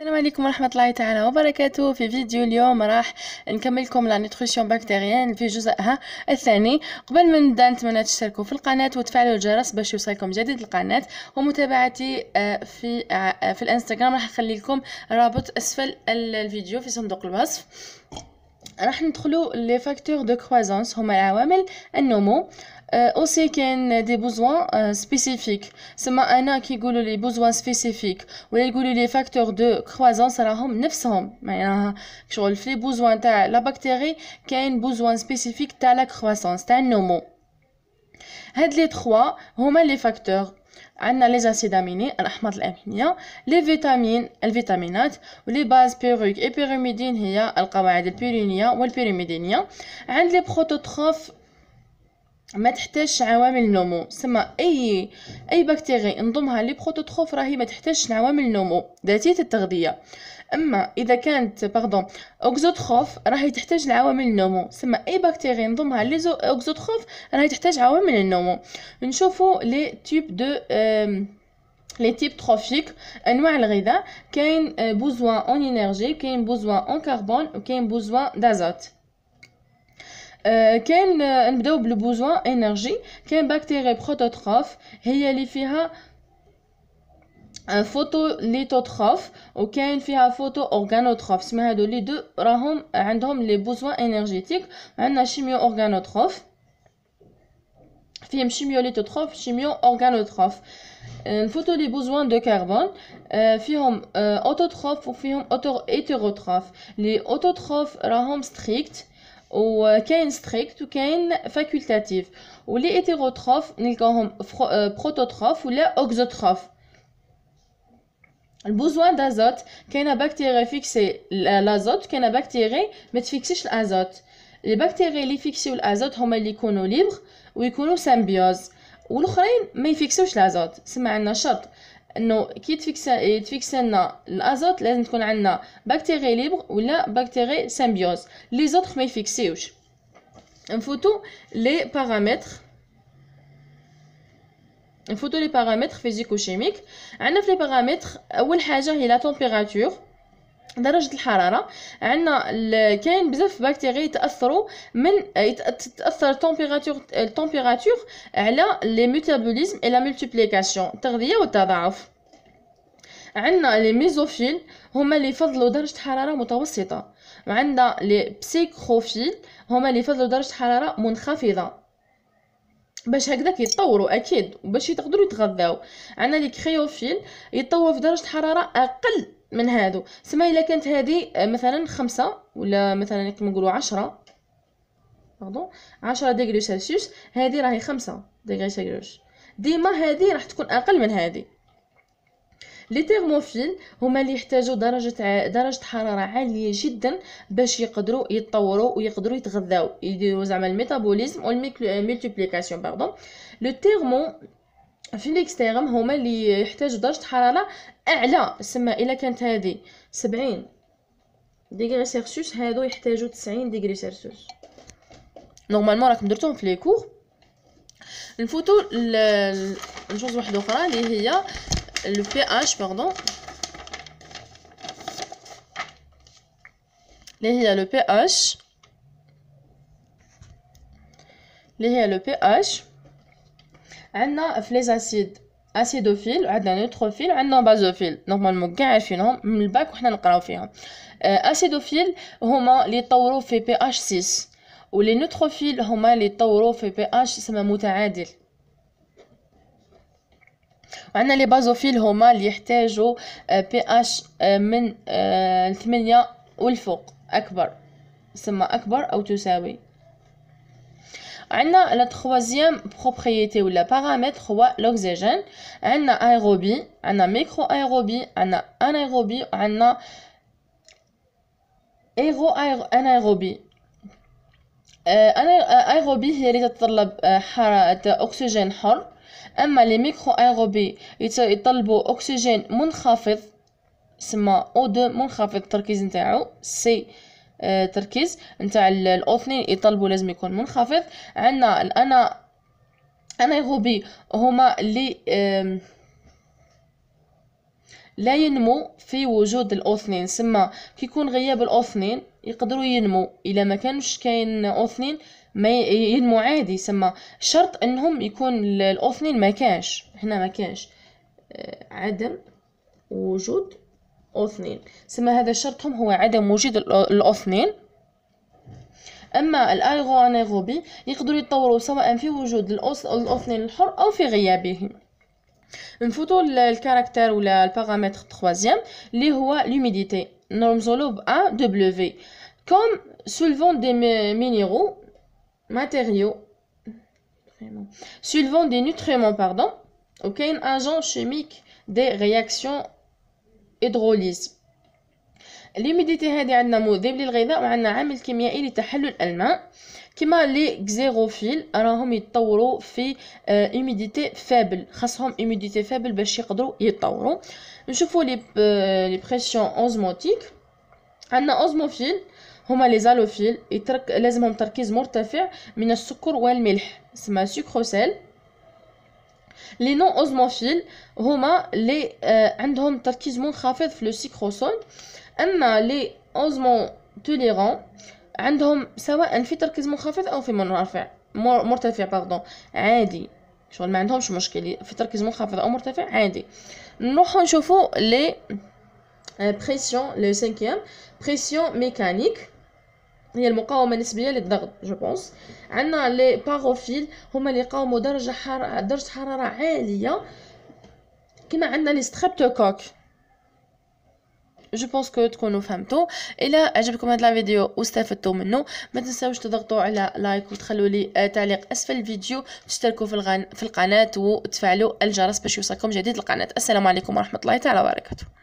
السلام عليكم ورحمة الله تعالى وبركاته. في فيديو اليوم راح نكمل لكم لا نيوتريسيون بكتيريان في جزءها الثاني. قبل ما نبدا نتمنى تشتركوا في القناة وتفعلوا الجرس باش يوصلكم جديد القناة ومتابعتي في الانستغرام. راح نخلي لكم رابط اسفل الفيديو في صندوق الوصف. راح ندخلوا لي فاكتور دو كرويزونس، هما العوامل النمو. اوسي كاين دي بوزوان سبيسيفيك، سما انا كي يقولوا لي بوزوان سبيسيفيك ولا يقولوا لي فاكتور دو كرويزونس راهم نفسهم، معناها شغل في بوزوان تاع لا بكتيري كاين بوزوان سبيسيفيك تاع لا كرويسونس تاع النمو. هاد لي 3 هما لي فاكتور. عندنا لي زاسيد اميني الاحماض الامينيه، لي فيتامين الفيتامينات، ولي باز بيرويك اي بيريميدين هي القواعد البيرينيه والبيريميدينيه. عند لي بروتوتروف ما تحتاجش عوامل النمو، سما اي بكتيريا نضمها لي بروتوتروف راهي ما تحتاجش عوامل النمو ذاتيه التغذيه. اما اذا كانت اوكزوتروف راهي تحتاج لعوامل النمو، سما اي بكتيريا نضمها لي اوكزوتروف راهي تحتاج عوامل النمو. نشوفوا لي تيب دو لي تيب تروفيك، انواع الغذاء. كاين بوزوان اون انرجي، كاين بوزوان اون كربون، وكاين بوزوان دازوت. كاين نبداو بالبوزوان انرجي. كاين بكتيريا بروتوتروف هي اللي فيها فوتو ليتوتروف، وكاين فيها فوتو اورغانوتروف. سما هادو لي دو راهم عندهم لي بوزوان انرجيتيك. عندنا شيميو اورغانوتروف، فيهم شيميو ليتوتروف شيميو اورغانوتروف. نفوتو لي بوزوان دو كربون، فيهم اوتوتروف وفيهم هيتيروتروف. لي اوتوتروف راهم ستريكت وكاين ستريكت وكاين فاكولتاتيف، ولي هيتيروتروف نلقاوهم بروتوتروف ولا اوكزوتروف. البوزوان دازوت كاينه بكتيريا فيكسي لازوت، كاينه بكتيريا ما تفيكسيش الازوت. لي بكتيريا اللي يفيكسيو الازوت هما اللي يكونوا ليبر ويكونوا سامبيوز، والاخرين ما يفيكسيوش الازوت. سمع عندنا شرط انه كي يتفيكسي لنا الازوت لازم تكون عندنا بكتيريا ليبر ولا بكتيريا سامبيوز، لي زوطخ ما يفيكسيوش. نفوتو لي بارامتر، نفوتو لي بارامتر فيزيكو شيميك. عندنا في لي بارامتر اول حاجه هي لا تمبيراتور، درجة الحرارة. عندنا كاين بزاف بكتيريا يتأثروا من تأثر التمبيراتور على لي ميتابوليزم اي لا مولتيبليكاسيون، التغذية والتضاعف. عندنا لي ميزوفيل هما اللي يفضلوا درجة حرارة متوسطة، وعندنا لي بسيكروفيل هما اللي يفضلوا درجة حرارة منخفضة باش هكذاك يتطوروا اكيد وباش يقدروا يتغذاو. عندنا لي كريوفيل يتطوروا في درجة حرارة اقل من هادو. سما الا كانت هذه مثلا 5 ولا مثلا كما نقولوا 10 ديغري سلسيوس، هذه راهي 5 ديغري سلسيوس، ديما هذه راح تكون اقل من هذه. لي تيرموفيل هما اللي يحتاجوا درجه حراره عاليه جدا باش يقدروا يتطوروا ويقدروا يتغذاو، يديروا زعما الميتابوليزم والملتيبليكاسيون باردون. لو تيرمو في الاكستريم هما اللي يحتاجوا درجه حراره اعلى، سما الا كانت هذه 70 ديغري سلسيوس هادو يحتاجوا 90 ديغري سلسيوس. نورمالمون راكم درتوهم في لي كور. نفوتوا لجوج واحده اخرى اللي هي le pH pardon اللي هي le pH عندنا في لي اسيد اسيدوفيل وعندنا نيوتروفيل وعندنا بازوفيل. نورمالمون كاع عارفينهم من الباك وحنا نقراو فيهم. اسيدوفيل هما اللي يطوروا في pH 6، ولي نيوتروفيل هما اللي يطوروا في pH سما متعادل. وعندنا لي بازوفيل هما اللي يحتاجوا pH من 8 والفوق اكبر، سما اكبر او تساوي. عندنا لا troisième propriété ولا بارامتر هو الاكسجين. عندنا ايروبي، عندنا ميكرو ايروبي، عندنا انايروبي، وعندنا انايروبي. ايروبي هي اللي تتطلب حرارة اكسجين حر، اما لي ميكرو ايروبي يطلبوا اكسجين منخفض، سما O2 منخفض التركيز نتاعو، سي تركيز نتاع الاثنين يطلبوا لازم يكون منخفض. عندنا انايروبي هما اللي لا ينمو في وجود الأو2. سما كيكون غياب الأو2 يقدروا ينمو، إلا ما كانوش كاين أو2 ما ينمو عادي. سما شرط انهم يكون الأو2 ما كانش، هنا ما كانش، عدم وجود أو2. سما هذا شرطهم هو عدم وجود الأو2. اما الايغو انيروبي يقدروا يتطوروا سواء في وجود الأو2 الحر او في غيابه. نفوتوا الكاركتير ولا البارامتر troisième اللي هو l'humidité، نرمزولو ب A W comme soulevant des minéraux matériaux soulevant des nutriments pardon وكاين agent chimique des réactions hydrolyse. الهيوميديتي هذه عندنا مذيب للغذاء وعندنا عامل كيميائي لتحلل الماء. كما لي غزيروفيل راهم يتطوروا في هيوميديتي فابل، خاصهم هيوميديتي فابل باش يقدروا يتطوروا. نشوفوا لي بريسيون اوزموتيك. عندنا اوزموفيل هما لي زالوفيل لازمهم تركيز مرتفع من السكر والملح، اسمها سكروسيل. لي نون اوزموفيل هما لي عندهم تركيز منخفض في لو سكروسول. اما لي اوزمو توليرون عندهم سواء في تركيز منخفض او في مرتفع باردون عادي، شغل ما عندهمش مشكل في تركيز منخفض او مرتفع عادي. نروحو نشوفو لي بريسيون. لو سانكيام بريسيون ميكانيك هي المقاومه النسبيه للضغط جو بونس. عندنا لي باروفيل هما اللي يقاوموا درجه حراره عاليه، كما عندنا لي ستريبتوكوك. جو بونس كو تكونوا فهمتوا. الى عجبكم هذا الفيديو واستفدتوا منه ما تنساوش تضغطوا على لايك وتخلوا لي تعليق اسفل الفيديو، تشتركوا في القناه وتفعلوا الجرس باش يوصلكم جديد القناه. السلام عليكم ورحمه الله تعالى وبركاته.